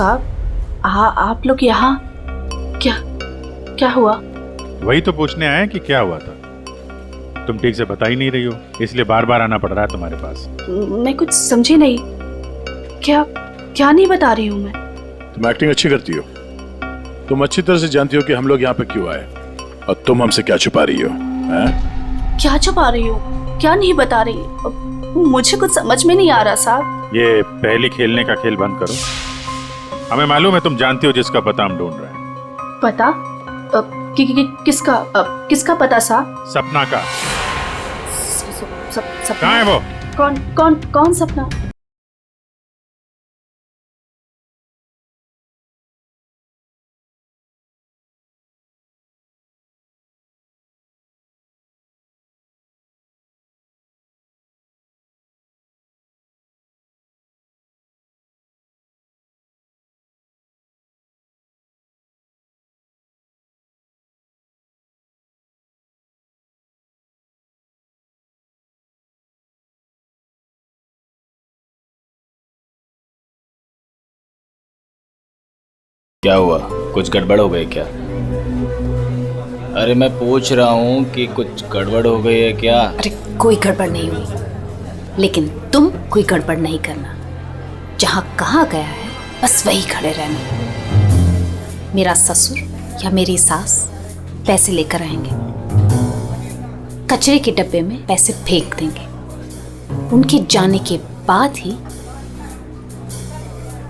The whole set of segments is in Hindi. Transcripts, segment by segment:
साहब, आप लोग यहाँ? क्या क्या हुआ? वही तो पूछने आए कि क्या हुआ था। तुम ठीक से बता ही नहीं रही हो, इसलिए बार बार आना पड़ रहा है तुम्हारे पास। मैं कुछ समझी नहीं। क्या क्या नहीं बता रही हूँ मैं? तुम एक्टिंग अच्छी करती हो। तुम अच्छी तरह से जानती हो कि हम लोग यहाँ पे क्यों आए, और तुम हमसे क्या छुपा रही हो? हैं? क्या छुपा रही हो? क्या नहीं बता रही? मुझे कुछ समझ में नहीं आ रहा साहब। ये पहली खेलने का खेल बंद करो। हमें मालूम है तुम जानती हो जिसका पता हम ढूंढ रहे हैं। पता? किसका पता साहब? सपना का। सपना? कहाँ है वो? कौन सपना? क्या हुआ? कुछ गड़बड़ हो गई क्या? अरे मैं पूछ रहा हूँ कि कुछ गड़बड़ हो गई है क्या? अरे कोई गड़बड़ नहीं हुई, लेकिन तुम कोई गड़बड़ नहीं करना। जहाँ कहा गया है बस वही खड़े रहना। मेरा ससुर या मेरी सास पैसे लेकर आएंगे, कचरे के डब्बे में पैसे फेंक देंगे। उनके जाने के बाद ही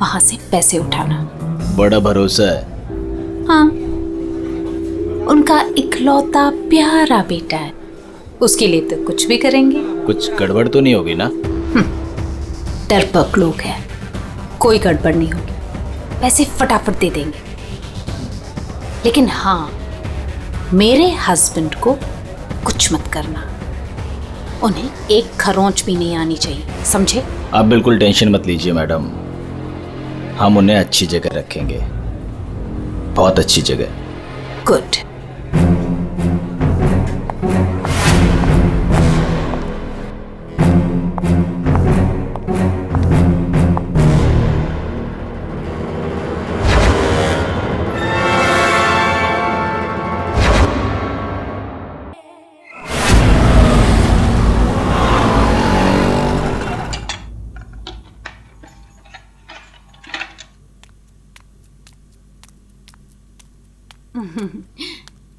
वहां से पैसे उठाना। बड़ा भरोसा है। हाँ, उनका इकलौता प्यारा बेटा है, उसके लिए तो कुछ भी करेंगे। कुछ गड़बड़ तो नहीं होगी ना? डरपोक लोग हैं, कोई गड़बड़ नहीं होगी, पैसे फटाफट दे देंगे। लेकिन हाँ, मेरे हस्बैंड को कुछ मत करना, उन्हें एक खरोंच भी नहीं आनी चाहिए, समझे? आप बिल्कुल टेंशन मत लीजिए मैडम, हम उन्हें अच्छी जगह रखेंगे, बहुत अच्छी जगह। गुड।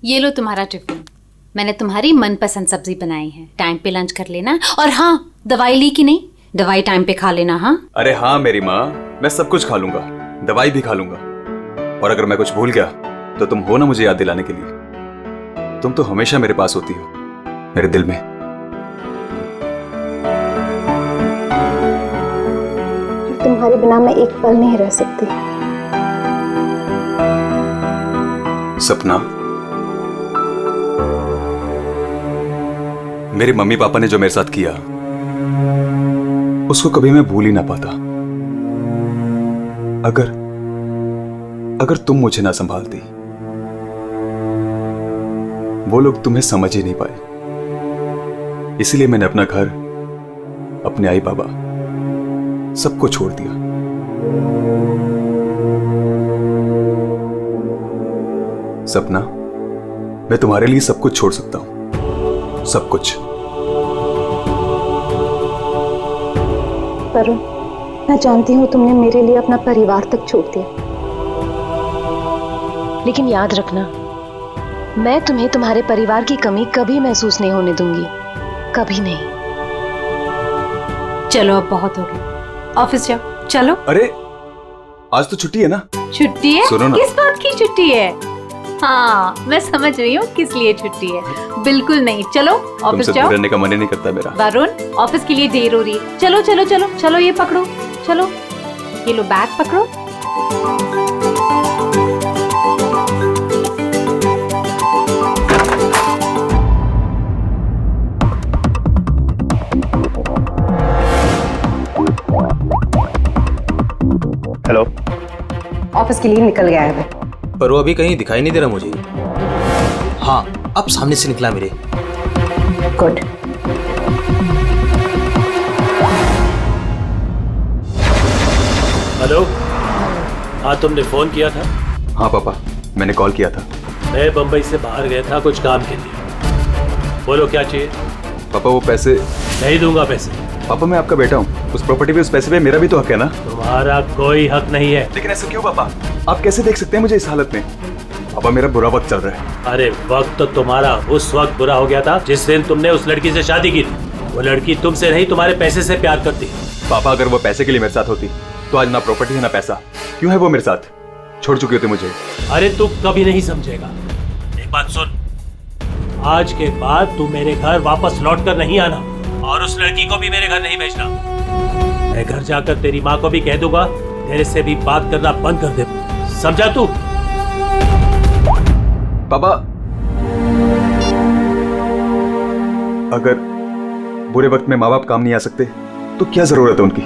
ये लो तुम्हारा टिफिन, मैंने तुम्हारी मनपसंद सब्जी बनाई है। टाइम पे लंच कर लेना, और हाँ, दवाई ली कि नहीं? दवाई टाइम पे खा लेना। हाँ? अरे हाँ मेरी माँ, मैं सब कुछ खा लूंगा, दवाई भी खा लूंगा। और अगर मैं कुछ भूल गया तो तुम हो ना मुझे याद दिलाने के लिए। तुम तो हमेशा मेरे पास होती हो, मेरे दिल में। तुम्हारे बिना मैं एक पल नहीं रह सकती। सपना, मेरे मम्मी पापा ने जो मेरे साथ किया उसको कभी मैं भूल ही ना पाता। अगर तुम मुझे ना संभालती, वो लोग तुम्हें समझ ही नहीं पाए। इसलिए मैंने अपना घर, अपने आई बाबा, सबको छोड़ दिया। सपना, मैं तुम्हारे लिए सब कुछ छोड़ सकता हूं, सब कुछ। वरुण, मैं जानती हूँ तुमने मेरे लिए अपना परिवार तक छोड़ दिया, लेकिन याद रखना, मैं तुम्हें तुम्हारे परिवार की कमी कभी महसूस नहीं होने दूंगी, कभी नहीं। चलो अब बहुत हो गया, ऑफिस जाओ। चलो। अरे आज तो छुट्टी है ना? छुट्टी है? सुनो ना। किस बात की छुट्टी है? हाँ, मैं समझ रही हूँ किस लिए छुट्टी है। बिल्कुल नहीं, चलो ऑफिस तुमसे जाओ। दूर रहने का मन ही नहीं करता मेरा। वरुण, ऑफिस के लिए देर हो रही है। चलो चलो चलो चलो, ये पकड़ो, चलो ये लो बैग पकड़ो। हेलो। ऑफिस के लिए निकल गया है वो। पर वो अभी कहीं दिखाई नहीं दे रहा मुझे। हाँ, अब सामने से निकला मेरे। गुड। हेलो। हाँ, तुमने फोन किया था? हाँ पापा, मैंने कॉल किया था। मैं बम्बई से बाहर गया था कुछ काम के लिए। बोलो क्या चाहिए? पापा वो पैसे नहीं दूंगा पैसे। पापा मैं आपका बेटा हूँ, उस प्रॉपर्टी पे उस पैसे पे मेरा भी तो हक है ना। तुम्हारा कोई हक नहीं है। लेकिन ऐसा क्यों पापा? आप कैसे देख सकते हैं मुझे इस हालत में? पापा मेरा बुरा वक्त चल रहा है। अरे वक्त तो तुम्हारा उस वक्त बुरा हो गया था जिस दिन तुमने उस लड़की से शादी की थी। वो लड़की तुमसे नहीं तुम्हारे पैसे से प्यार करती। पापा अगर वो पैसे के लिए मेरे साथ होती तो आज ना प्रॉपर्टी है ना पैसा। क्यों है वो मेरे साथ? छोड़ चुकी होती मुझे। अरे तू कभी नहीं समझेगा। एक बात सुन, आज के बाद तू मेरे घर वापस लौट कर नहीं आना और उस लड़की को भी मेरे घर नहीं भेजना। मैं घर जाकर तेरी माँ को भी कह दूंगा तेरे से भी बात करना बंद कर दे। समझा तू? पापा अगर बुरे वक्त में माँ बाप काम नहीं आ सकते तो क्या जरूरत है उनकी?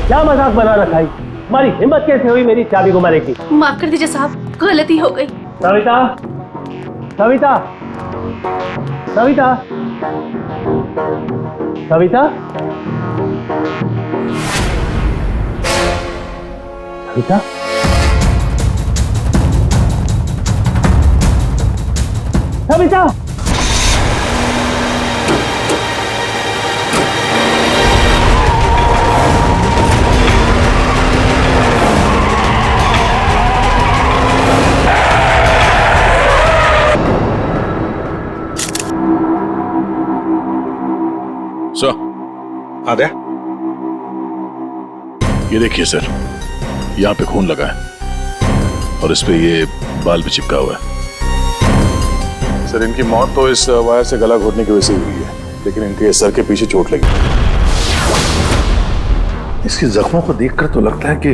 क्या मजाक बना रखा है? तुम्हारी हिम्मत कैसे हुई मेरी चाबी घुमाने की? माफ कर दीजिए साहब, गलती हो गई। सविता, सविता, सविता, सविता, सविता, सविता। सर, आद्या, ये देखिए सर, यहाँ पे खून लगा है और इस पे ये बाल भी चिपका हुआ है। सर इनकी मौत तो इस वायर से गला घोटने की वजह से हुई है, लेकिन इनके सर के पीछे चोट लगी। इसके जख्मों को देखकर तो लगता है कि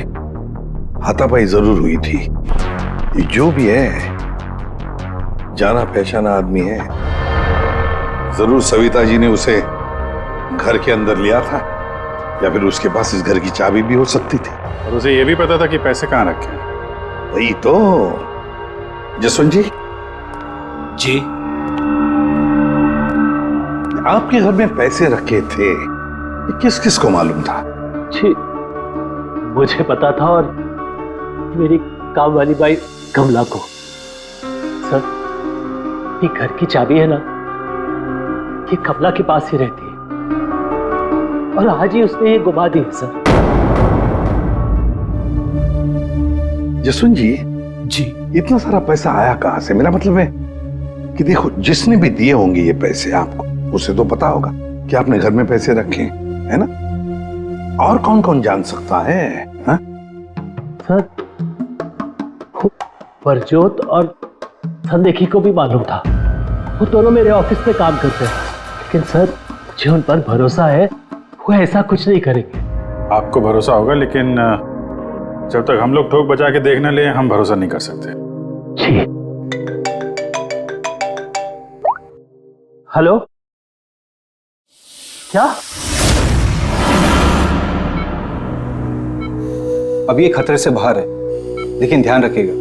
हाथापाई जरूर हुई थी। ये जो भी है जाना पहचाना आदमी है। जरूर सविता जी ने उसे घर के अंदर लिया था या फिर उसके पास इस घर की चाबी भी हो सकती थी। और उसे ये भी पता था कि पैसे कहाँ रखे हैं। वही तो। जसवंत जी, जी आपके घर में पैसे रखे थे, ये किस किस को मालूम था? जी मुझे पता था और मेरी काम वाली बाई कमला को। सर ये घर की चाबी है ना, ये कमला के पास ही रहती है और आज ही उसने ये गुमा दी है सर। जसवंत जी, जी इतना सारा पैसा आया कहां से? मेरा मतलब है कि देखो, जिसने भी दिए होंगे ये पैसे आपको, उसे तो पता होगा कि आपने घर में पैसे रखे हैं, है ना? और कौन कौन जान सकता है? हा? सर परजोत और संदेखी को भी मालूम था। वो दोनों मेरे ऑफिस में काम करते हैं, लेकिन सर मुझे उन पर भरोसा है, वो ऐसा कुछ नहीं करेंगे। आपको भरोसा होगा, लेकिन जब तक हम लोग ठोक बजा के देख न ले, हम भरोसा नहीं कर सकते। जी। हेलो, क्या? अभी ये खतरे से बाहर है, लेकिन ध्यान रखिएगा,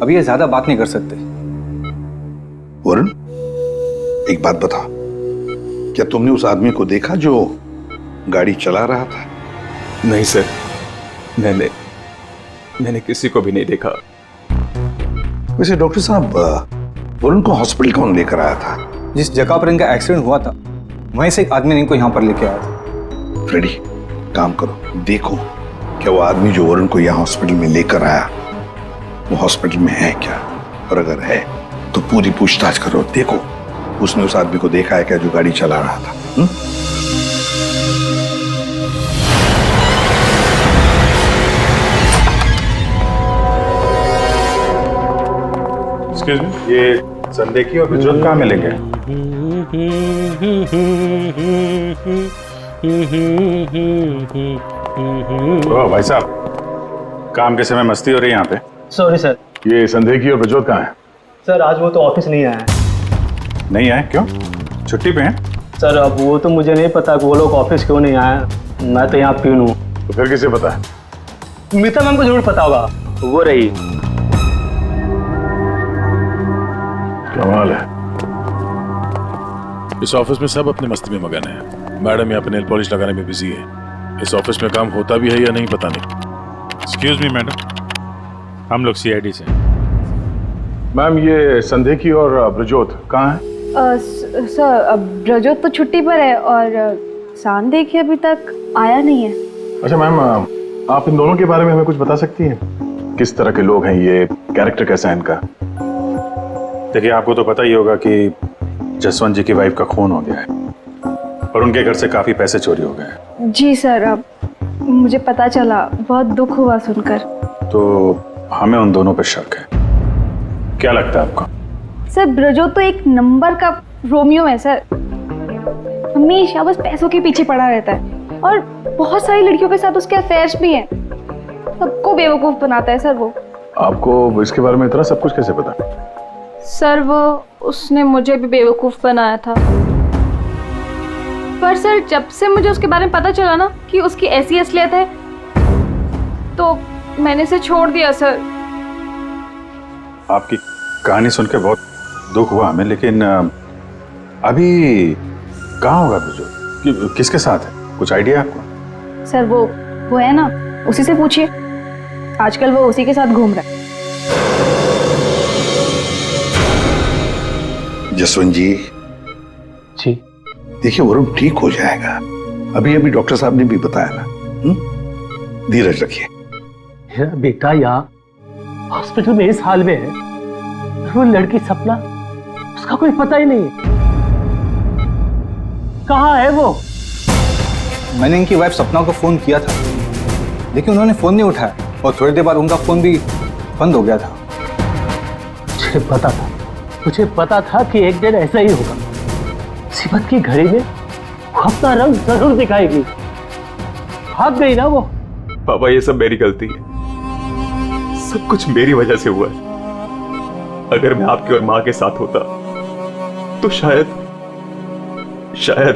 अभी ये ज्यादा बात नहीं कर सकते। वरुण, एक बात बता, क्या तुमने उस आदमी को देखा जो गाड़ी चला रहा था? नहीं सर, मैंने किसी को भी नहीं देखा। वैसे डॉक्टर साहब, वरुण को हॉस्पिटल कौन लेकर आया था? जिस जगह पर इनका एक्सीडेंट हुआ था, वहीं से एक आदमी ने इनको यहाँ पर लेके आया था। फ्रेडी, काम करो, देखो क्या वो आदमी जो वरुण को यहाँ हॉस्पिटल में लेकर आया, वो हॉस्पिटल में है क्या? और अगर है तो पूरी पूछताछ करो, देखो उसने उस आदमी को देखा है क्या जो गाड़ी चला रहा था। एक्सक्यूज मी, ये संदेखी और बिजरत कहाँ मिलेंगे? ओ भाई साहब, काम के समय मस्ती हो रही है यहाँ पे। Sorry sir. ये संदेखी और बिजरत कहाँ है? सर आज वो तो ऑफिस नहीं आया है। नहीं आए? क्यों? छुट्टी पे हैं? सर अब वो तो मुझे नहीं पता कि वो लोग ऑफिस क्यों नहीं आए। मैं तो यहाँ प्यून हूँ। तो फिर किसे पता है? मीता मैम को जरूर पता होगा, वो रही। कमाल है, इस ऑफिस में सब अपने मस्ती में मगन है। मैडम यहाँ पे नेल पॉलिश लगाने में बिजी है। इस ऑफिस में काम होता भी है या नहीं पता नहीं। एक्सक्यूज मी मैडम, हम लोग सीआईडी से। मैम ये संदेकी और ब्रजोत कहाँ है? सर ब्रजोत तो छुट्टी पर है और सांदेकी अभी तक आया नहीं है। अच्छा मैम, आप इन दोनों के बारे में हमें कुछ बता सकती हैं? किस तरह के लोग हैं ये, कैरेक्टर कैसा है इनका? देखिए, आपको तो पता ही होगा कि जसवंत जी की वाइफ का खून हो गया है और उनके घर से काफी पैसे चोरी हो गए हैं। जी सर, अब मुझे पता चला, बहुत दुख हुआ सुनकर। तो हमें उन दोनों पे शक है। क्या लगता है आपको? सर ब्रजोत तो एक नंबर का रोमियो है सर, हमेशा बस पैसों के पीछे पड़ा रहता है और बहुत सारी लड़कियों के साथ उसके अफेयर्स भी हैं। सबको बेवकूफ बनाता है सर वो। आपको इसके बारे में इतना सब कुछ कैसे पता? सर वो उसने मुझे भी बेवकूफ बनाया था, पर सर जब से मुझे उसके बारे में पता चला ना कि उसकी ऐसी असलियत है, तो मैंने इसे छोड़ दिया सर। आपकी कहानी सुन के बहुत दुख हुआ हमें, लेकिन अभी कहाँ होगा ब्रजोत? किसके साथ है? कुछ आइडिया आपको? सर वो है ना, उसी से पूछिए, आजकल वो उसी के साथ घूम रहा है। जसवंत जी, देखिए वरुण ठीक हो जाएगा। अभी अभी डॉक्टर साहब ने भी बताया ना। धीरज रखिए। मेरा बेटा यहाँ हॉस्पिटल में इस हाल में है, वो लड़की सपना, उसका कोई पता ही नहीं है। कहाँ है वो? मैंने इनकी वाइफ सपना को फोन किया था, लेकिन उन्होंने फोन नहीं उठाया और थोड़ी देर बाद उनका फोन भी बंद हो गया था। मुझे पता था कि एक दिन ऐसा ही होगा। मुसीबत की घड़ी में वो अपना रंग जरूर दिखाएगी। भाग गई ना वो। पापा ये सब मेरी गलती है, सब कुछ मेरी वजह से हुआ है। अगर मैं आपकी और माँ के साथ होता तो शायद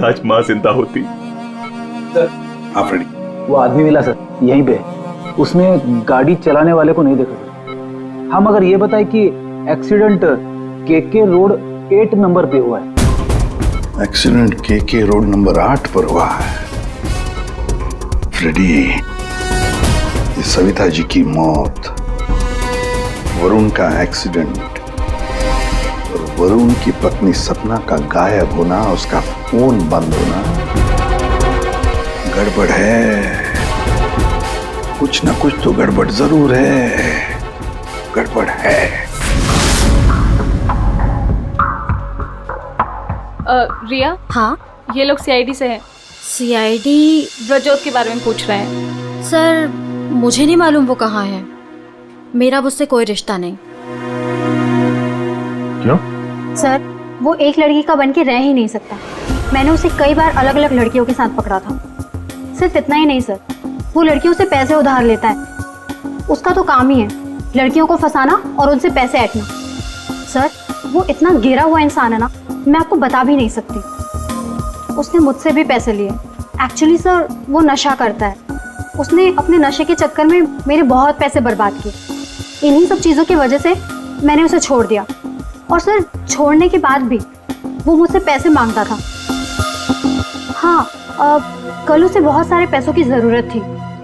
आज माँ जिंदा होती। आप रेडी? वो आदमी मिला सर, यहीं पे। उसने गाड़ी चलाने वाले को नहीं देखा। हम अगर ये बताए कि एक्सीडेंट केके रोड 8 नंबर पे हुआ है। एक्सीडेंट केके रोड नंबर 8 पर हुआ है। फ्रेडी, ये सविता जी की मौत, वरुण का एक्सीडेंट और वरुण की पत्नी सपना का गायब होना, उसका फोन बंद होना, गड़बड़ है। कुछ ना कुछ तो गड़बड़ जरूर है। गड़बड़ है। रिया, हाँ ये लोग सीआईडी से हैं। सीआईडी? ब्रजोत के बारे में पूछ रहे हैं। सर मुझे नहीं मालूम वो कहाँ है, मेरा उससे कोई रिश्ता नहीं। क्यों? सर वो एक लड़की का बन के रह ही नहीं सकता। मैंने उसे कई बार अलग अलग लड़कियों के साथ पकड़ा था। सिर्फ इतना ही नहीं सर, वो लड़कियों से पैसे उधार लेता है। उसका तो काम ही है लड़कियों को फंसाना और उनसे पैसे ऐंठना। सर वो इतना गिरा हुआ इंसान है ना, मैं आपको बता भी नहीं सकती। उसने मुझसे भी पैसे लिए। एक्चुअली सर वो नशा करता है। उसने अपने नशे के चक्कर में मेरे बहुत पैसे बर्बाद किए। इन्हीं सब चीज़ों की वजह से मैंने उसे छोड़ दिया। और सर छोड़ने के बाद भी वो मुझसे पैसे मांगता था। हाँ, कल उसे बहुत सारे पैसों की ज़रूरत थी।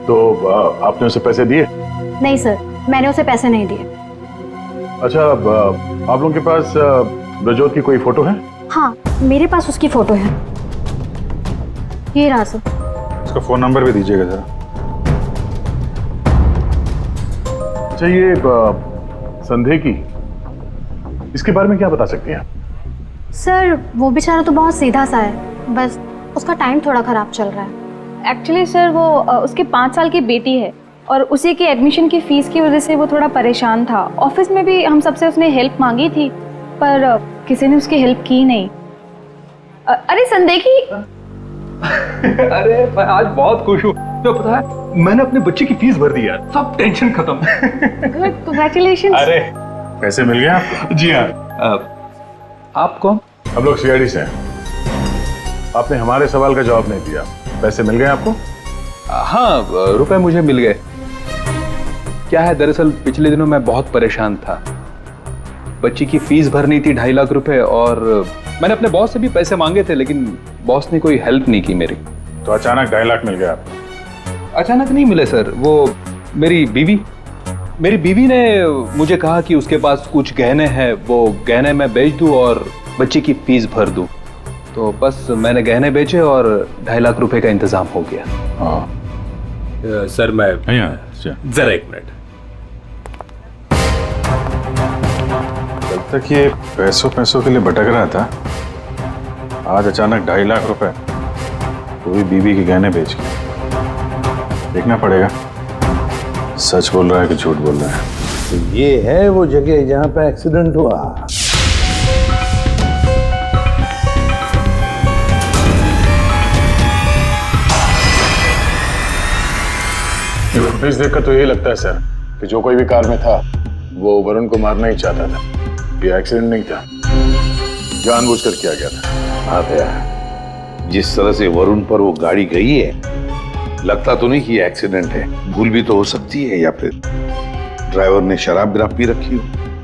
तो आपने उसे पैसे दिए? नहीं सर, मैंने उसे पैसे नहीं दिए। अच्छा, आप लोगों के पास ब्रजोत की कोई फोटो है? हाँ, मेरे पास उसकी फोटो है। ये रहा सर। उसका फोन नंबर भी दीजिएगा जरा। अच्छा, ये संदेकी, इसके बारे में क्या बता सकते हैं? सर वो बेचारा तो बहुत सीधा सा है, बस उसका टाइम थोड़ा खराब चल रहा है। एक्चुअली सर वो उसके 5 साल की बेटी है और उसी के एडमिशन की फीस की वजह से वो थोड़ा परेशान था। ऑफिस में भी हम सबसे उसने हेल्प मांगी थी, पर किसी ने उसकी हेल्प की नहीं। अरे संदेकी। अरे मैं आज बहुत खुश हूँ। तो पता है, मैंने अपने बच्चे की फीस भर दी यार, सब टेंशन खत्म। Good, congratulations. अरे पैसे मिल गए आपको? जी हाँ। आप कौन? हम लोग सीआईडी से हैं। आपने हमारे सवाल का जवाब नहीं दिया। पैसे मिल गए आपको? हाँ, रुपए मुझे मिल गए। क्या है, दरअसल पिछले दिनों मैं बहुत परेशान था। बच्ची की फीस भरनी थी 2.5 लाख रुपए और मैंने अपने बॉस से भी पैसे मांगे थे, लेकिन बॉस ने कोई हेल्प नहीं की मेरी। तो अचानक 2.5 लाख मिल गया आपको? अचानक नहीं मिले सर, वो मेरी बीवी ने मुझे कहा कि उसके पास कुछ गहने हैं, वो गहने मैं बेच दूं और बच्ची की फीस भर दूं। तो बस मैंने गहने बेचे और 2.5 लाख रुपए का इंतजाम हो गया। हाँ सर मैं जरा एक मिनट। कल तक ये पैसों के लिए भटक रहा था, आज अचानक 2.5 लाख रुपए, वो भी बीवी के गहने बेच के। देखना पड़ेगा सच बोल रहा है कि झूठ बोल रहा है। तो ये है वो जगह जहां पे एक्सीडेंट हुआ। फुटेज देखकर तो यही लगता है सर कि जो कोई भी कार में था वो वरुण को मारना ही चाहता था। ये एक्सीडेंट नहीं था, जानबूझकर किया गया था। हाँ भैया, जिस तरह से वरुण पर वो गाड़ी गई है, लगता तो नहीं कि ये एक्सीडेंट है। भूल भी तो हो सकती है, या फिर ड्राइवर ने शराब विराब पी रखी हो।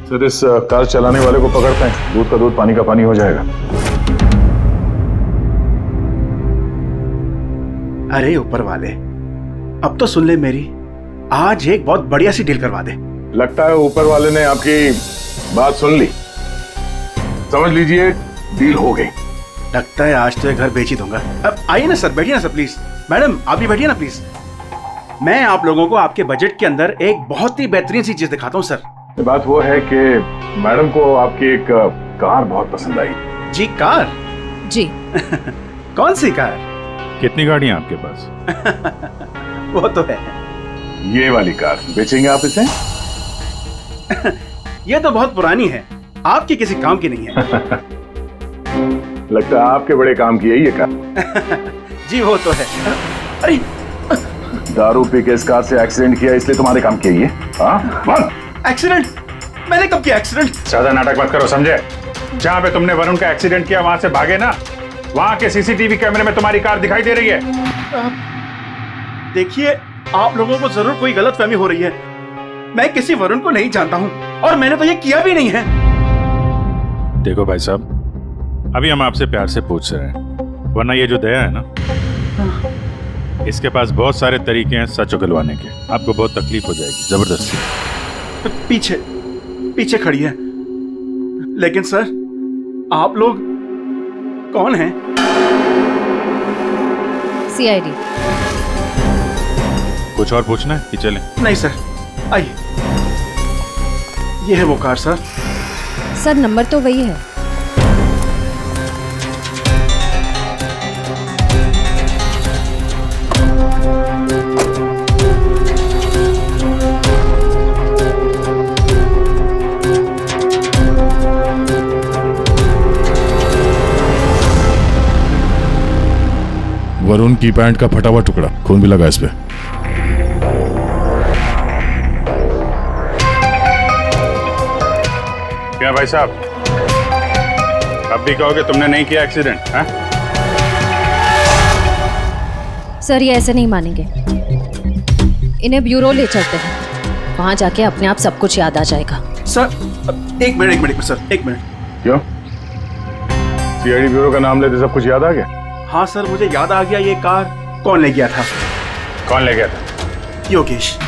सर इस कार चलाने वाले को पकड़ते हैं, दूध का दूध पानी का पानी हो जाएगा। अरे ऊपर वाले, अब तो सुन ले मेरी, आज एक बहुत बढ़िया सी डील करवा दे। लगता है ऊपर वाले ने आपकी बात सुन ली। समझ लीजिए डील हो गई। लगता है आज तो ये घर बेच ही दूंगा। अब आइए ना सर, बैठिए ना सर प्लीज। मैडम आप भी बैठिए ना प्लीज। मैं आप लोगों को आपके बजट के अंदर एक बहुत ही बेहतरीन सी चीज दिखाता हूँ सर। बात वो है कि मैडम को आपकी एक कार बहुत पसंद आई। जी कार? जी कौन सी कार? कितनी गाड़ियां आपके पास? वो तो है। ये वाली कार बेचेंगे आप इसे? ये तो बहुत पुरानी है, आपके किसी काम की नहीं है। लगता है आपके बड़े काम की है ये कार। जी वो तो है। अरे दारू पी के इस कार से एक्सीडेंट किया इसलिए तुम्हारे काम की है ये? हाँ? एक्सीडेंट? मैंने कब किया एक्सीडेंट? ज्यादा नाटक मत करो, समझे? जहाँ पे तुमने वरुण का एक्सीडेंट किया वहां से भागे ना, वहां के सीसीटीवी कैमरे में तुम्हारी कार दिखाई दे रही है। देखिए आप लोगों को जरूर कोई गलतफहमी हो रही है। मैं किसी वरुण को नहीं जानता हूं और मैंने तो ये किया भी नहीं है। देखो भाई साहब, अभी हम आपसे प्यार से पूछ रहे हैं, वरना ये जो दया है ना, इसके पास बहुत सारे तरीके हैं सच उगलवाने के। आपको बहुत तकलीफ हो जाएगी जबरदस्ती। पीछे खड़ी है। लेकिन सर आप लोग कौन हैं? सीआईडी। कुछ और पूछना है कि चलें? नहीं सर, आइए। ये है वो कार सर। सर नंबर तो वही है। वरुण की पैंट का फटा हुआ टुकड़ा, खून भी लगा इस पे। क्या भाई साहब, अब भी कहोगे तुमने नहीं किया एक्सीडेंट? हाँ? सर ये ऐसे नहीं मानेंगे, इन्हें ब्यूरो ले चलते हैं, वहां जाके अपने आप सब कुछ याद आ जाएगा। सर एक मिनट सर, एक मिनट। क्यों? सीआईडी ब्यूरो का नाम लेते सब कुछ याद आ गया? हाँ सर मुझे याद आ गया, ये कार कौन ले गया था? कौन ले गया था? योगेश।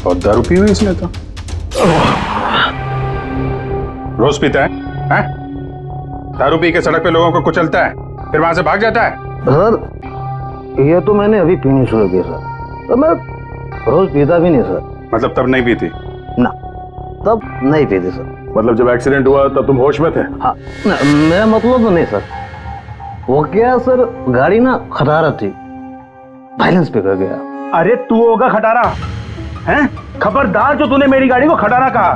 और दारू पी हुई इसने तो। रोज पीता है? हैं? दारू पी के सड़क पे लोगों को कुचलता है, फिर वहां से भाग जाता है। सर ये तो मैंने अभी पीनी शुरू की सर, तो मैं रोज पीता भी नहीं सर। मतलब तब नहीं पीती? ना, तब नहीं पीती सर। मतलब जब एक्सीडेंट हुआ तब तुम होश में थे? हाँ, मेरा मतलब तो नहीं सर। वो क्या सर, गाड़ी ना खटारा थी, बैलेंस पे कर गया। अरे तू होगा खटारा हैं? खबरदार जो तूने मेरी गाड़ी को खटारा कहा।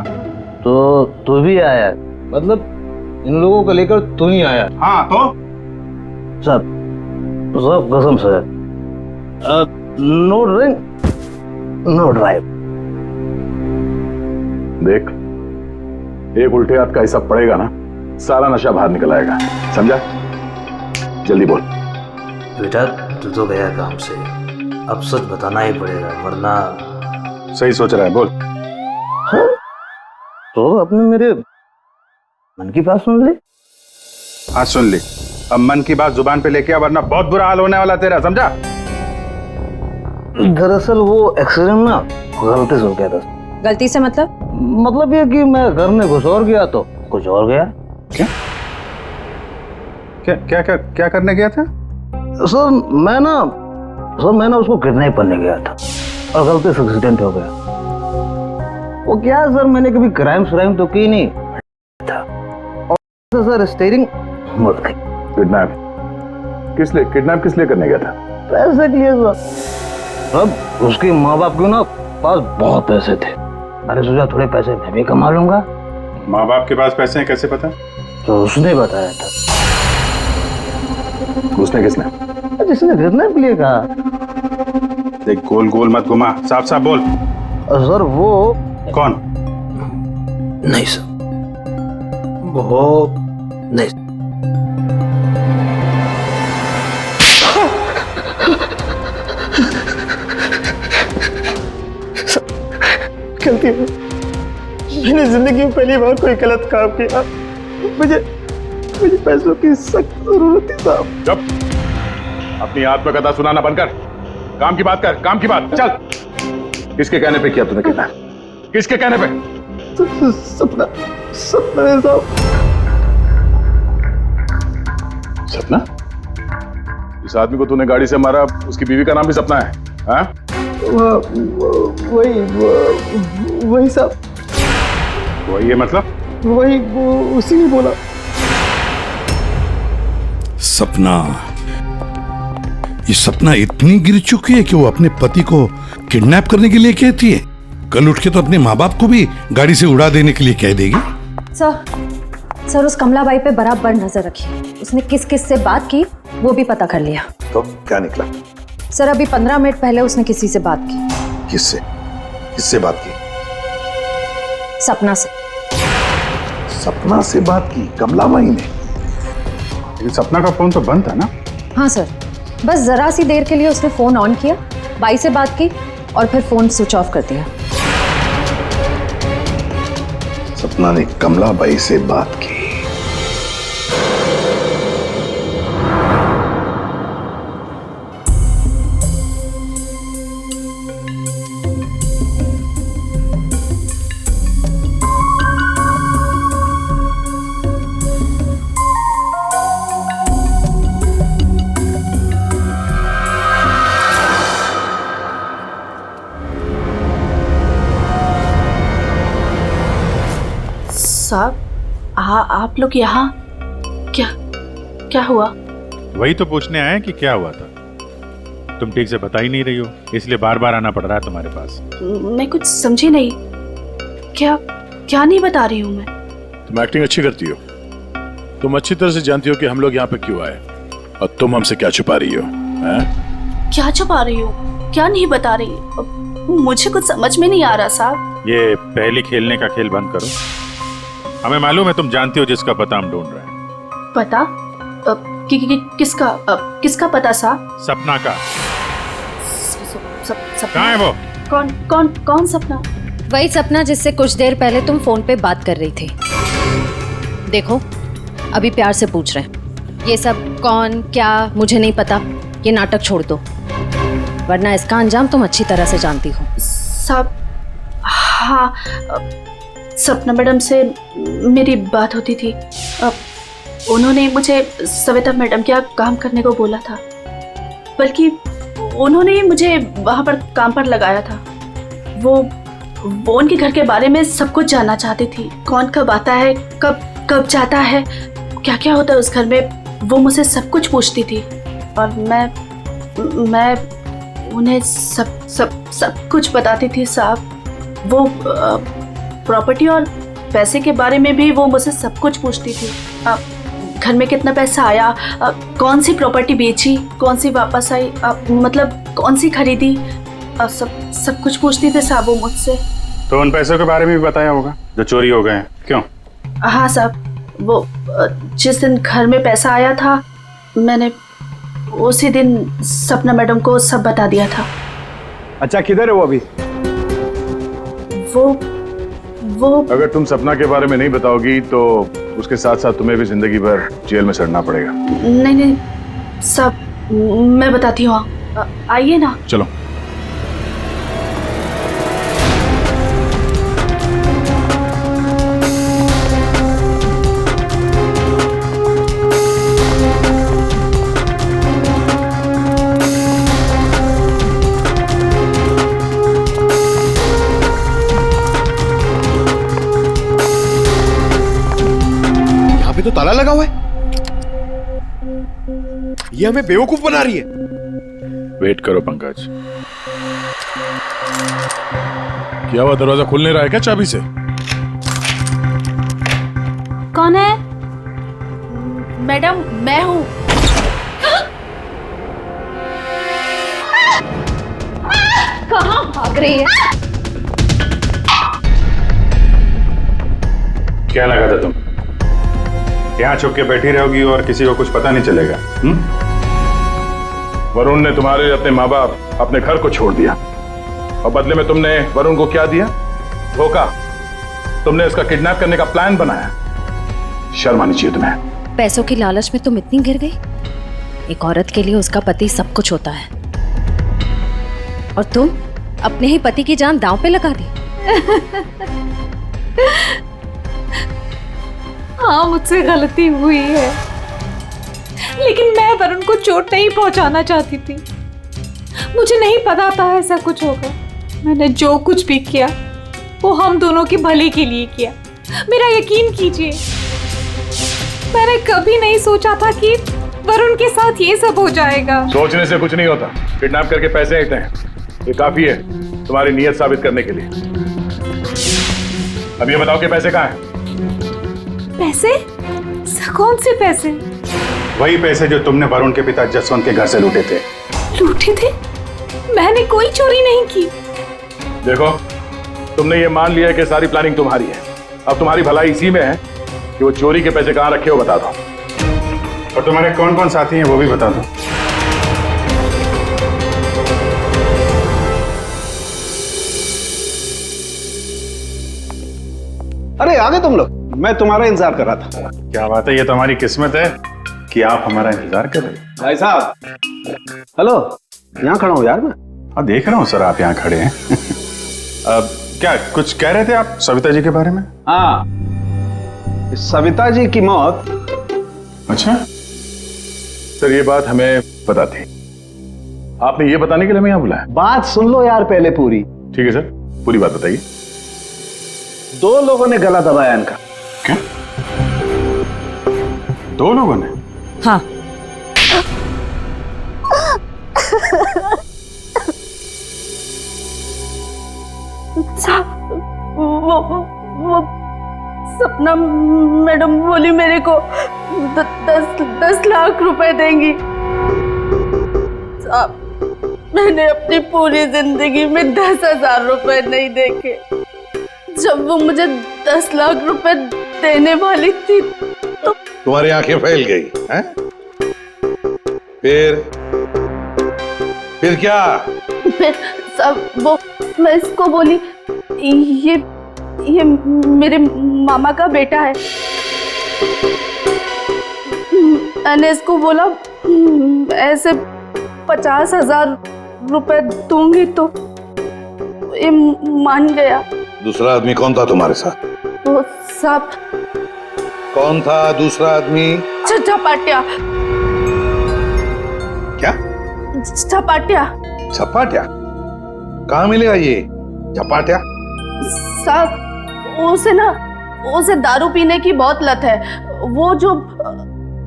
तो तू भी आया, मतलब इन लोगों को लेकर तू ही आया? हाँ तो सर कसम sir, no drink no drive. देख, एक उल्टे हाथ का हिसाब पड़ेगा ना, सारा नशा बाहर निकल आएगा, समझा? जल्दी बोल। बेटा तू तो गया काम से, अब सच बताना ही पड़ेगा वरना। सही सोच रहा है, बोल। हाँ? तो अपने मेरे मन की बात सुन ली। हाँ सुन ली, अब मन की बात जुबान पे लेके आ, वरना बहुत बुरा हाल होने वाला तेरा, समझा? दरअसल वो एक्सीडेंट ना गलती से हो गया था। गलती से मतलब ये कि मैं घर में घुस और गया तो कुछ और गया। क्या क्या क्या क्या, क्या करने गया था? सर मैं ना उसको किडनैप करने गया था और गलती से एक्सीडेंट हो गया। वो क्या है सर, मैंने कभी क्राइम तो की नहीं था और सर स्टीयरिंग मत गई। किडनैप किस लिए करने गया था? पैसे के लिए सर। अब उसके माँ बाप के ना पास बहुत पैसे थे, मैंने सोचा थोड़े पैसे मैं भी कमा लूंगा। माँ बाप के पास पैसे हैं कैसे पता? तो उसने बताया था। उसने किसने? जिसने किडनैप के लिए कहा। देख गोल गोल मत घुमा, साफ साफ बोल। सर वो कौन? नहीं सर, वो नहीं। गलती है, मैंने जिंदगी में पहली बार कोई गलत काम किया। मुझे पैसों की सख्त जरूरत थी साहब। जब अपनी आत्मकथा सुनाना बंद कर, काम की बात कर, काम की बात। चल, किसके कहने पे किया तूने किडनैप? किसके कहने पे? सपना है साहब। सपना? इस आदमी को तूने गाड़ी से मारा, उसकी बीवी का नाम भी सपना है? हाँ? वही साहब। वही है मतलब? वही उसी ने बोला। सपना, ये सपना इतनी गिर चुकी है कि वो अपने पति को किडनैप करने के लिए कहती है, कल उठ के तो अपने माँ बाप को भी गाड़ी से उड़ा देने के लिए कह देगी। सर उस कमलाबाई पे बराबर नजर रखी, उसने किस किस से बात की वो भी पता कर लिया। तो क्या निकला? सर अभी 15 मिनट पहले उसने किसी से बात की। किससे? किससे बात की? सपना से। सपना से बात की कमलाबाई ने? सपना का फोन तो बंद था ना? हाँ सर, बस जरा सी देर के लिए उसने फोन ऑन किया, बाई से बात की और फिर फोन स्विच ऑफ कर दिया। सपना ने कमलाबाई से बात की। साहब, आप लोग यहाँ क्या हुआ? वही तो पूछने आए कि क्या हुआ था। तुम ठीक से बता ही नहीं रही हो, इसलिए बार बार आना पड़ रहा है तुम्हारे पास। मैं कुछ समझी नहीं। क्या नहीं बता रही हूँ मैं? तुम एक्टिंग अच्छी करती हो। तुम अच्छी तरह से जानती हो कि हम लोग यहाँ पे क्यों आए और तुम हमसे क्या छुपा रही हो? क्या छुपा रही हो? क्या नहीं बता रही? मुझे कुछ समझ में नहीं आ रहा साहब। ये पहले खेलने का खेल बंद करो। हमें मालूम है तुम जानती हो जिसका पता हम ढूंढ रहे हैं। पता? किसका पता साहब? सपना का। सपना? कहाँ है वो? कौन सपना? वही सपना जिससे कुछ देर पहले तुम फोन पे बात कर रही थी। देखो अभी प्यार से पूछ रहे हैं, ये सब कौन क्या मुझे नहीं पता, ये नाटक छोड़ दो, वरना इसका अंजाम तुम अच्छी तरह से जानती हो। साहब, हाँ, सपना मैडम से मेरी बात होती थी। उन्होंने मुझे सविता मैडम के यहाँ काम करने को बोला था, बल्कि उन्होंने ही मुझे वहाँ पर काम पर लगाया था। वो उनके घर के बारे में सब कुछ जानना चाहती थी। कौन कब आता है, कब जाता है, क्या क्या होता है उस घर में, वो मुझसे सब कुछ पूछती थी। और मैं उन्हें सब कुछ बताती थी साहब। वो प्रॉपर्टी और पैसे के बारे में भी वो मुझसे सब कुछ पूछती थी। घर में कितना पैसा आया, कौन सी प्रॉपर्टी बेची, कौन सी वापस आई, मतलब कौन सी खरीदी, सब कुछ पूछती थी साहब वो मुझसे। तो उन पैसों के बारे में भी बताया होगा जो चोरी हो गए हैं, क्यों? हाँ साहब, वो जिस दिन घर में पैसा आया था मैंने उसी दिन सपना मैडम को सब बता दिया था। अच्छा, किधर है वो अभी? वो अगर तुम सपना के बारे में नहीं बताओगी तो उसके साथ साथ तुम्हें भी जिंदगी भर जेल में सड़ना पड़ेगा। नहीं सब मैं बताती हूँ, आइए ना। चलो। तो ताला लगा हुआ है, ये हमें बेवकूफ बना रही है। वेट करो पंकज। क्या हुआ, दरवाजा खुल नहीं रहा है क्या चाबी से? कौन है? मैडम मैं हूँ। कहाँ भाग रही है? क्या लगा था तुम यहाँ छुप के बैठी रहोगी और किसी को कुछ पता नहीं चलेगा? वरुण ने तुम्हारे अपने माँ बाप, अपने घर को छोड़ दिया और बदले में तुमने वरुण को क्या दिया? धोखा। तुमने इसका किडनैप करने का प्लान बनाया। शर्म आनी चाहिए तुम्हें। पैसों की लालच में तुम इतनी गिर गई? एक औरत के लिए उसका पति सब कुछ होता है और तुम अपने ही पति की जान दांव पे लगा दी। हाँ, मुझसे गलती हुई है, लेकिन मैं वरुण को चोट नहीं पहुंचाना चाहती थी। मुझे नहीं पता था ऐसा कुछ होगा। मैंने जो कुछ भी किया वो हम दोनों के भले के लिए किया। मेरा यकीन कीजिए, मैंने कभी नहीं सोचा था कि वरुण के साथ ये सब हो जाएगा। सोचने से कुछ नहीं होता। किडनैप करके पैसे लेते हैं, ये काफी है तुम्हारी नीयत साबित करने के लिए। अब ये बताओ कि पैसे कहाँ हैं? पैसे? कौन से पैसे? वही पैसे जो तुमने वरुण के पिता जसवंत के घर से लूटे थे। लूटे थे? मैंने कोई चोरी नहीं की। देखो, तुमने ये मान लिया है कि सारी प्लानिंग तुम्हारी है। अब तुम्हारी भलाई इसी में है कि वो चोरी के पैसे कहाँ रखे हो बता दो, और तुम्हारे कौन कौन साथी हैं वो भी बता दो। अरे आ गए तुम लोग, मैं तुम्हारा इंतजार कर रहा था। क्या बात है, ये तो हमारी किस्मत है कि आप हमारा इंतजार कर रहे हैं। भाई साहब, हेलो, यहाँ खड़ा हूँ यार मैं। हाँ, देख रहा हूँ सर, आप यहाँ खड़े हैं। अब क्या कुछ कह रहे थे आप सविता जी के बारे में? हाँ, सविता जी की मौत। अच्छा सर, ये बात हमें पता थी। आपने ये बताने के लिए हमें यहाँ बुलाया? बात सुन लो यार पहले पूरी। ठीक है सर, पूरी बात बताइए। 2 लोगों ने गला दबाया इनका। क्या? 2 लोगों ने? हाँ। वो सपना मैडम बोली मेरे को 10 लाख रुपए देंगी। साहब, मैंने अपनी पूरी जिंदगी में 10,000 रुपए नहीं देखे। जब वो मुझे 10 लाख रुपए देने वाली थी तो तुम्हारी आंखें फैल गई हैं? फिर क्या? सब वो मैं इसको बोली ये मेरे मामा का बेटा है। मैंने इसको बोला ऐसे 50,000 रुपए दूंगी तो ये मान गया। दूसरा आदमी कौन था तुम्हारे साथ? वो सब कौन था दूसरा आदमी? झपाटिया। क्या? झपाटिया। झपाटिया? कहाँ मिलेगा ये झपाटिया? साहब, उसे दारू पीने की बहुत लत है। वो जो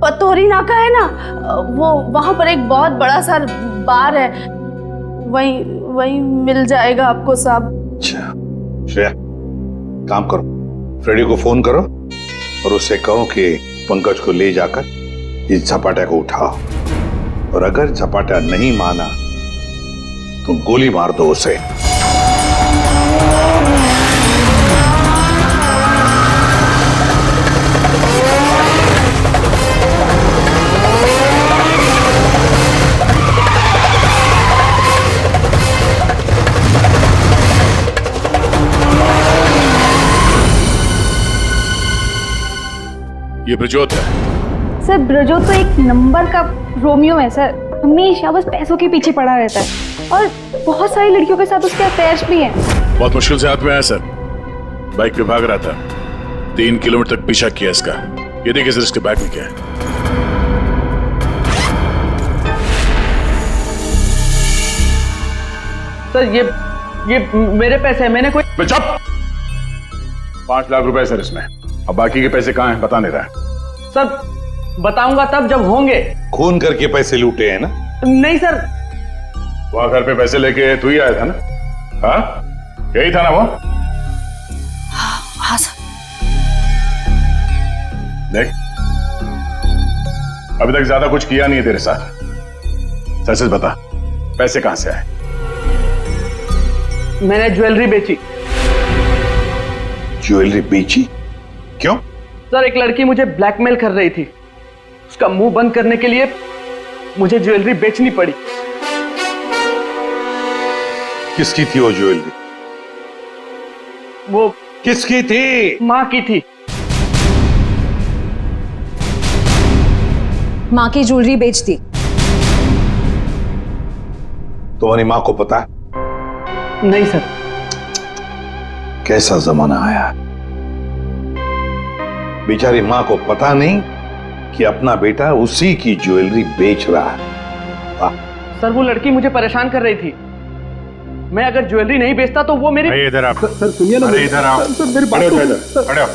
पतोरी नाका है ना, वो वहां पर एक बहुत बड़ा सा बार है, वही मिल जाएगा आपको साहब। अच्छा श्रेया, काम करो, फ्रेडी को फोन करो और उससे कहो कि पंकज को ले जाकर इस झपाटा को उठाओ, और अगर झपाटा नहीं माना तो गोली मार दो उसे। ये ब्रजोत है। सर ब्रजोत तो एक नंबर का रोमियो है सर, हमेशा बस पैसों के पीछे पड़ा रहता है और बहुत सारी लड़कियों के साथ उसके अफेयर्स भी हैं। बहुत मुश्किल से हाथ में आया सर, बाइक पे भाग रहा था, 3 किलोमीटर तक पीछा किया इसका। ये देखिए सर इसके बैग में क्या है। सर ये मेरे पैसे हैं, मैंने कोई। चुप! 5 लाख रुपए सर इसमें, अब बाकी के पैसे कहाँ हैं बता नहीं रहा है। सर बताऊंगा तब जब होंगे। खून करके पैसे लूटे हैं ना? नहीं सर। वहां घर पे पैसे लेके तू ही आया था ना? हाँ यही था ना वो? हाँ सर। देख अभी तक ज्यादा कुछ किया नहीं है तेरे साथ, सच सच बता पैसे कहां से आए? मैंने ज्वेलरी बेची। ज्वेलरी बेची? क्यों? सर एक लड़की मुझे ब्लैकमेल कर रही थी, उसका मुंह बंद करने के लिए मुझे ज्वेलरी बेचनी पड़ी। किसकी थी वो ज्वेलरी? वो किसकी थी? माँ की थी। माँ की ज्वेलरी बेच दी। तुम्हारी माँ को पता है? नहीं सर। कैसा जमाना आया, बेचारी माँ को पता नहीं कि अपना बेटा उसी की ज्वेलरी बेच रहा है। सर वो लड़की मुझे परेशान कर रही थी, मैं अगर ज्वेलरी नहीं बेचता तो वो मेरी। इधर आप। सर सुनिए ना, इधर आओ। सर मेरी बात खड़े हो।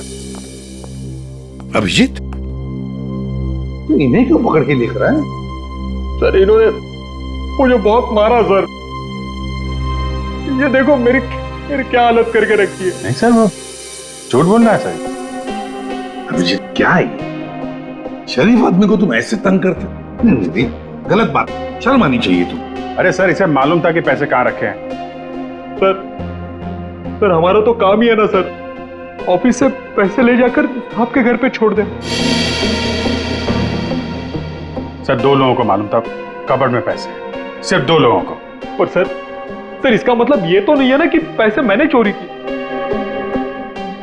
अभिजीत तू इन्हें क्यों पकड़ के लिख रहा है? सर इन्होंने मुझे बहुत मारा सर, ये देखो मेरी क्या हालत करके रखी है। नहीं सर वो झूठ बोल रहा है सर। अभिजीत क्या है ये? शरीफ आदमी को तुम ऐसे तंग करते? नहीं, गलत बात, शर्म आनी चाहिए तुम। अरे सर इसे मालूम था कि पैसे कहाँ रखे हैं। सर हमारा तो काम ही है ना सर, ऑफिस से पैसे ले जाकर आपके घर पे छोड़ दें। सर 2 लोगों को मालूम था कबर्ड में पैसे हैं, सिर्फ 2 लोगों को। पर सर इसका मतलब ये तो नहीं है ना कि पैसे मैंने चोरी की।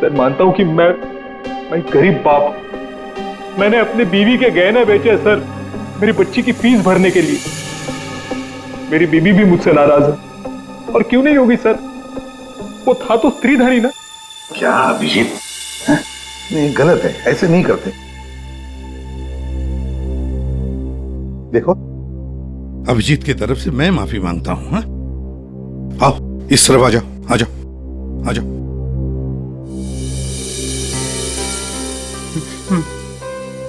सर मानता हूं कि मैं गरीब बाप, मैंने अपने बीवी के गहने बेचे सर मेरी बच्ची की फीस भरने के लिए। मेरी बीवी भी मुझसे नाराज है, और क्यों नहीं होगी सर, वो था तो स्त्रीधनी ना। क्या अभिजीत, नहीं गलत है, ऐसे नहीं करते। देखो अभिजीत की तरफ से मैं माफी मांगता हूं। हाँ? आओ इस तरफ आ जाओ, आ जाओ, आ जाओ।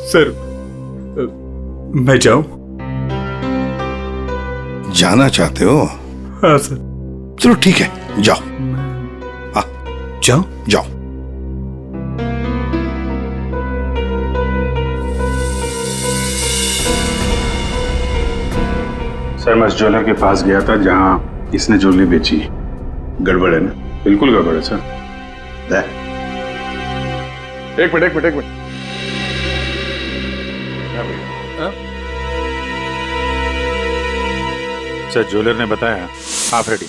सर मैं जाऊं? जाना चाहते हो? हाँ सर। चलो ठीक है, जाओ। जाओ? जाओ। सर मैं उस ज्वेलर के पास गया था जहां इसने ज्वेलरी बेची। गड़बड़ है ना? बिल्कुल गड़बड़ है सर। एक मिनट। सर ज्वेलर ने बताया आप रेडी,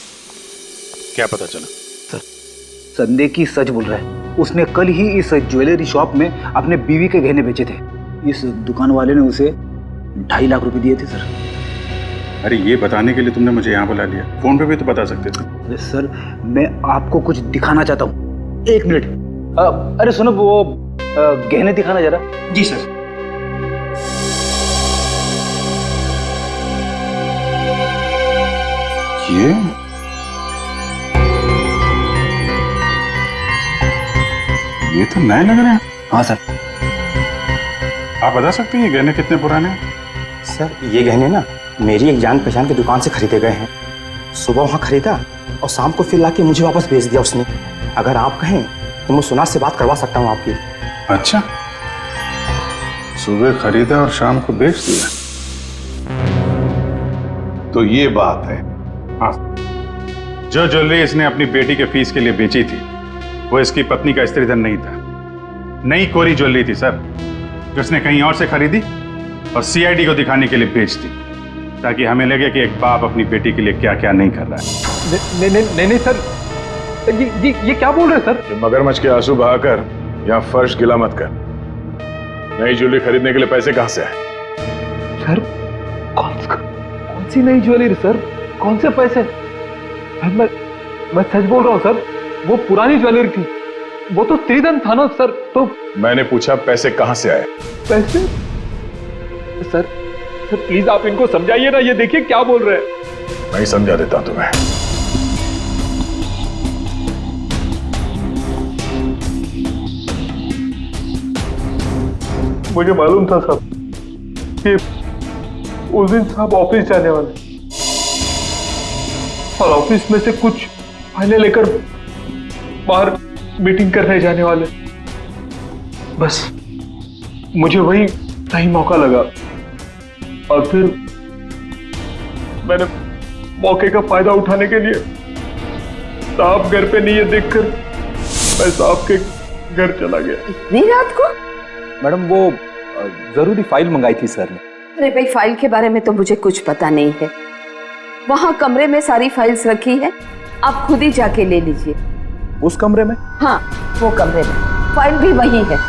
क्या पता चला? संदेह की सच बोल रहा है, उसने कल ही इस ज्वेलरी शॉप में अपने बीवी के गहने बेचे थे। इस दुकान वाले ने उसे 2.5 लाख रुपए दिए थे सर। अरे ये बताने के लिए तुमने मुझे यहाँ बुला लिया, फोन पे भी तो बता सकते थे। अरे सर मैं आपको कुछ दिखाना चाहता हूँ, 1 मिनट। अरे सुनो वो गहने दिखाना जरा। जी सर। ये तो नए लग रहे हैं। हाँ सर। आप बता सकते हैं ये गहने कितने पुराने हैं? सर ये गहने ना मेरी एक जान पहचान की दुकान से खरीदे गए हैं। सुबह वहाँ खरीदा और शाम को फिर लाके मुझे वापस भेज दिया उसने। अगर आप कहें तो मैं सुनार से बात करवा सकता हूँ आपकी। अच्छा, सुबह खरीदा और शाम को बेच दिया, तो ये बात है। हाँ, जो ज्वेलरी इसने अपनी बेटी के फीस के लिए बेची थी वो इसकी पत्नी का स्त्रीधन नहीं था, नई कोरी ज्वेलरी थी सर, जो उसने कहीं और से खरीदी और सीआईडी को दिखाने के लिए बेच दी, ताकि हमें लगे कि एक बाप अपनी बेटी के लिए क्या क्या नहीं कर रहा है। नहीं सर, ये क्या बोल रहे हैं सर? मगरमच्छ के आंसू बहाकर यहाँ फर्श गिला मत कर। नई ज्वेलरी खरीदने के लिए पैसे कहां से आए? सर कौन सी नई ज्वेलरी सर? कौन से पैसे? मैं सच बोल रहा हूँ सर, वो पुरानी ज्वेलरी थी, वो तो त्रिधन था ना सर। तो मैंने पूछा पैसे कहां से आए? पैसे? सर प्लीज आप इनको समझाइए ना, ये देखिए क्या बोल रहे हैं। मैं समझा देता तुम्हें। मुझे मालूम था साहब कि उस दिन साहब ऑफिस जाने वाले और ऑफिस में से कुछ फाइलें लेकर बाहर मीटिंग करने जाने वाले। बस मुझे वही सही मौका लगा और फिर मैंने मौके का फायदा उठाने के लिए साहब घर पे नहीं है देखकर मैं साहब के घर चला गया। इतनी रात को? मैडम वो जरूरी फाइल मंगाई थी सर ने। अरे भाई, फाइल के बारे में तो मुझे कुछ पता नहीं है। वहाँ कमरे में सारी फाइल्स रखी है, आप खुद ही जाके ले लीजिए। उस कमरे में? हाँ, वो कमरे में, फाइल भी वही है।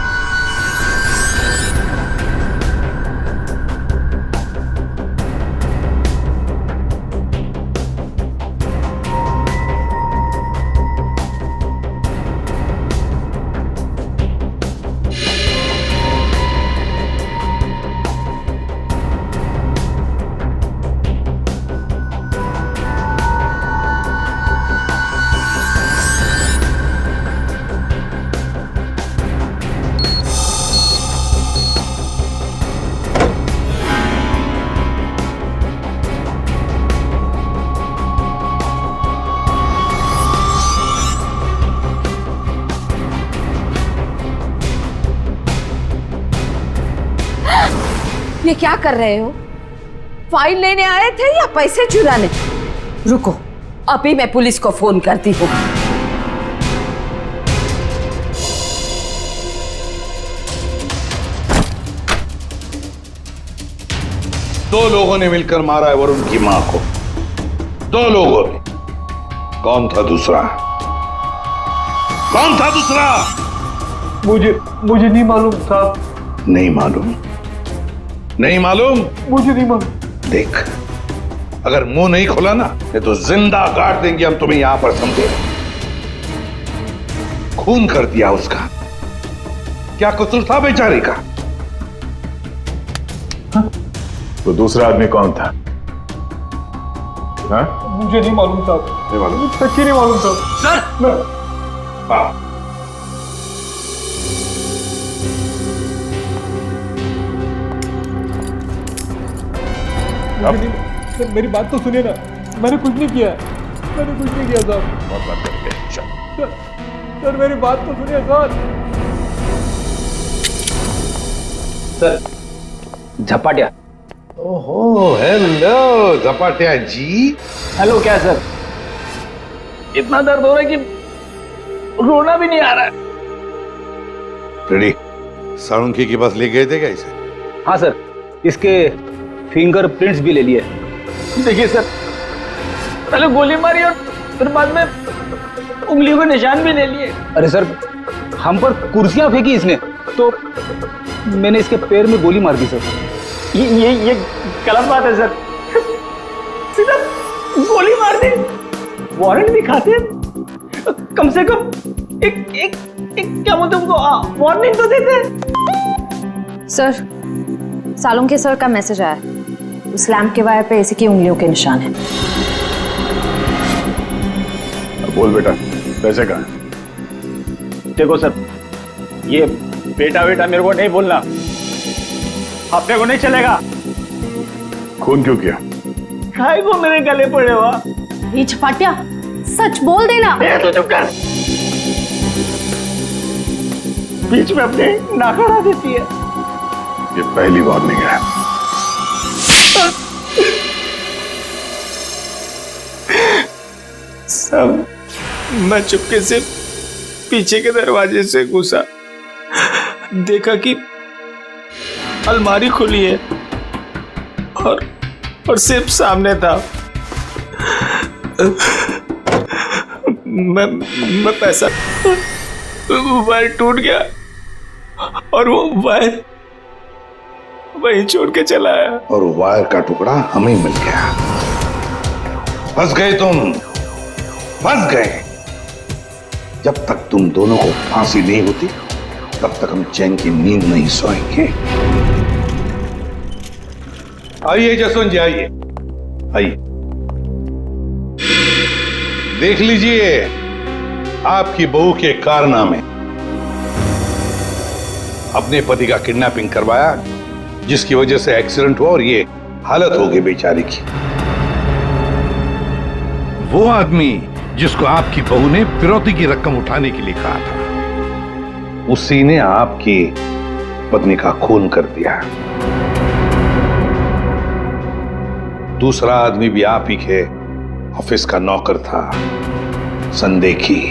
ये क्या कर रहे हो? फाइल लेने आए थे या पैसे चुराने? रुको, अभी मैं पुलिस को फोन करती हूँ। दो लोगों ने मिलकर मारा है वरुण की मां को। दो लोगों ने। कौन था दूसरा? कौन था दूसरा? मुझे नहीं मालूम साहब। नहीं मालूम? नहीं मालूम? मुझे नहीं मालूम। देख, अगर मुंह नहीं खोला ना तो जिंदा काट देंगे हम तुम्हें यहां पर, समझे? खून कर दिया उसका। क्या कसूर था बेचारे का? तो दूसरा आदमी कौन था? हाँ? मुझे नहीं मालूम साहब। नहीं मालूम? सच्ची नहीं मालूम साहब। सर! हाँ। सर मेरी बात तो सुनिए ना, मैंने कुछ नहीं किया। मैंने कुछ नहीं किया साहब। बहुत बात करेंगे। सर मेरी बात तो सुनिए सर। झपाटिया। ओहो, हेलो झपाटिया जी। हेलो। क्या सर? इतना दर्द हो रहा है कि रोना भी नहीं आ रहा है। रेडी? साळुंखे के पास ले गए थे क्या इसे? हाँ सर, इसके फिंगरप्रिंट्स भी ले लिए। देखिए सर, पहले गोली मारी और फिर बाद में उंगलियों के निशान भी ले लिए। अरे सर, हम पर कुर्सियां फेंकी इसने तो मैंने इसके पैर में गोली मार दी सर। ये गलत बात है सर। सीधा गोली मार दी। वारंट भी खाते, कम से कम एक क्या बोलते उनको वार्निंग तो देते। सर, सालुंखे सर का मैसेज आया है। उस लैंप के वायर पे इसी की उंगलियों के निशान हैं। बोल बेटा, पैसे कहाँ? देखो सर, ये बेटा मेरे को नहीं बोलना, अपने को नहीं चलेगा। खून क्यों किया? खाए को मेरे गले पड़े हुआ। ये झपाटिया, सच बोल देना। तो चुप कर। बीच में अपने नाक अड़ा देती है। ये पहली वार्निंग है। सब मैं चुपके से पीछे के दरवाजे से घुसा, देखा कि अलमारी खुली है और सिर्फ सामने था। मैं पैसा वायर टूट गया और वो वायर वहीं छोड़ के चला आया। और वायर का टुकड़ा हमें मिल गया। फंस गए तुम, फंस गए। जब तक तुम दोनों को फांसी नहीं होती तब तक हम चैन की नींद नहीं सोएंगे। आइए जसवंत जी, आइए आइए, देख लीजिए आपकी बहू के कारनामे। अपने पति का किडनैपिंग करवाया, जिसकी वजह से एक्सीडेंट हुआ और ये हालत हो गई बेचारी की। वो आदमी जिसको आपकी बहू ने फिरौती की रकम उठाने के लिए कहा था, उसी ने आपकी पत्नी का खून कर दिया। दूसरा आदमी भी आप ही के ऑफिस का नौकर था, संदेखी।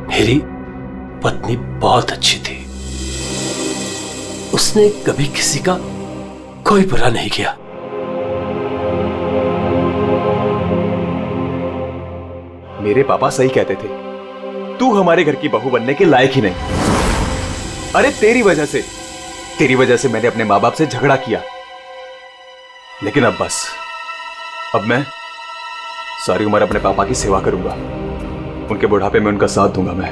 मेरी पत्नी बहुत अच्छी थी, उसने कभी किसी का कोई बुरा नहीं किया। मेरे पापा सही कहते थे, तू हमारे घर की बहू बनने के लायक ही नहीं। अरे तेरी वजह से मैंने अपने माँ बाप से झगड़ा किया, लेकिन अब बस, अब मैं सारी उम्र अपने पापा की सेवा करूंगा। उनके बुढ़ापे में उनका साथ दूंगा मैं।